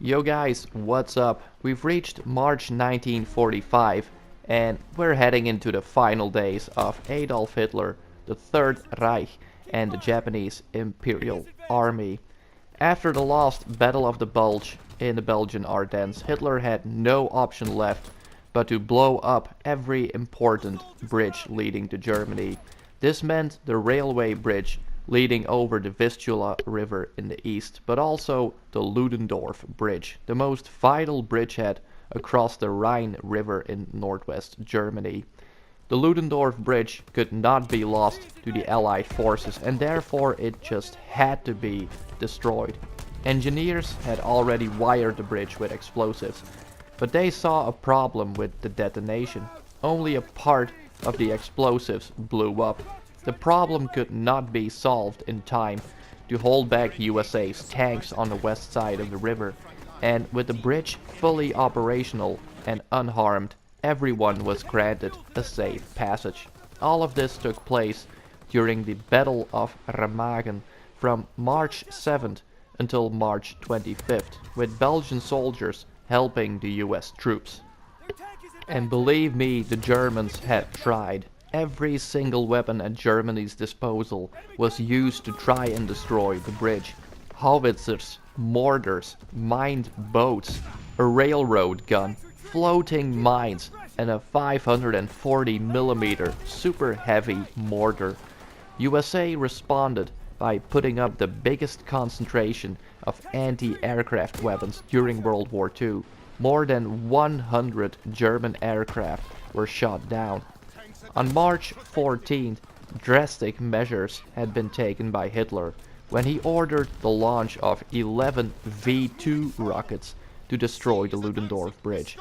Yo guys, what's up? We've reached March 1945 and we're heading into the final days of Adolf Hitler, the Third Reich and the Japanese Imperial Army. After the lost Battle of the Bulge in the Belgian Ardennes, Hitler had no option left but to blow up every important bridge leading to Germany. This meant the railway bridge leading over the Vistula River in the east, but also the Ludendorff Bridge, the most vital bridgehead across the Rhine River in northwest Germany. The Ludendorff Bridge could not be lost to the Allied forces, and therefore it just had to be destroyed. Engineers had already wired the bridge with explosives, but they saw a problem with the detonation. Only a part of the explosives blew up. The problem could not be solved in time to hold back USA's tanks on the west side of the river, and with the bridge fully operational and unharmed, everyone was granted a safe passage. All of this took place during the Battle of Ramagan from March 7th until March 25th, with Belgian soldiers helping the US troops. And believe me, the Germans had tried. Every single weapon at Germany's disposal was used to try and destroy the bridge. Howitzers, mortars, mined boats, a railroad gun, floating mines, and a 540mm super heavy mortar. USA responded by putting up the biggest concentration of anti-aircraft weapons during World War II. More than 100 German aircraft were shot down. On March 14th, drastic measures had been taken by Hitler when he ordered the launch of 11 V-2 rockets to destroy the Ludendorff Bridge.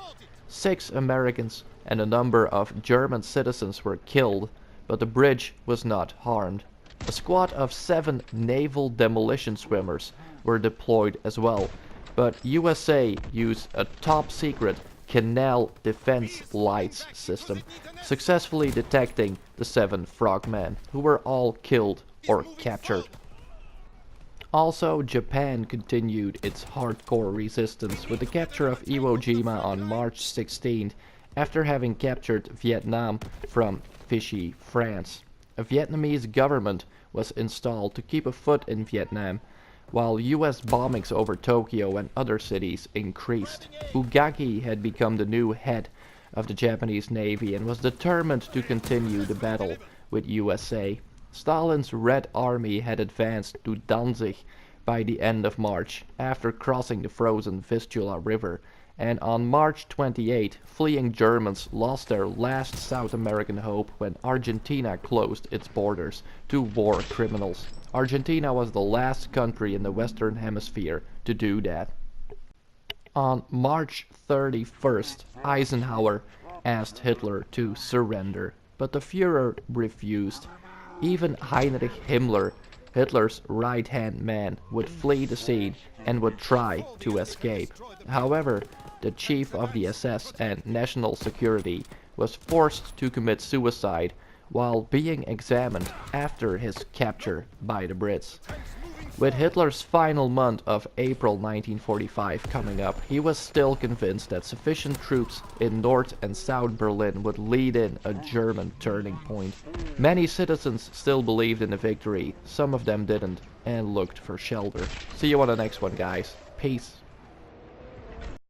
6 Americans and a number of German citizens were killed, but the bridge was not harmed. A squad of 7 naval demolition swimmers were deployed as well, but USA used a top-secret canal defense lights system, successfully detecting the 7 frogmen, who were all killed or captured. Also, Japan continued its hardcore resistance with the capture of Iwo Jima on March 16th, after having captured Vietnam from Vichy France. A Vietnamese government was installed to keep a foot in Vietnam, while US bombings over Tokyo and other cities increased. Ugaki had become the new head of the Japanese Navy and was determined to continue the battle with USA. Stalin's Red Army had advanced to Danzig by the end of March, after crossing the frozen Vistula River, and on March 28, fleeing Germans lost their last South American hope when Argentina closed its borders to war criminals. Argentina was the last country in the Western Hemisphere to do that. On March 31st, Eisenhower asked Hitler to surrender, but the Führer refused. Even Heinrich Himmler, Hitler's right-hand man, would flee the scene and would try to escape. However, the chief of the SS and National Security was forced to commit suicide while being examined after his capture by the Brits. With Hitler's final month of April 1945 coming up, he was still convinced that sufficient troops in North and South Berlin would lead in a German turning point. Many citizens still believed in the victory, some of them didn't, and looked for shelter. See you on the next one, guys. Peace.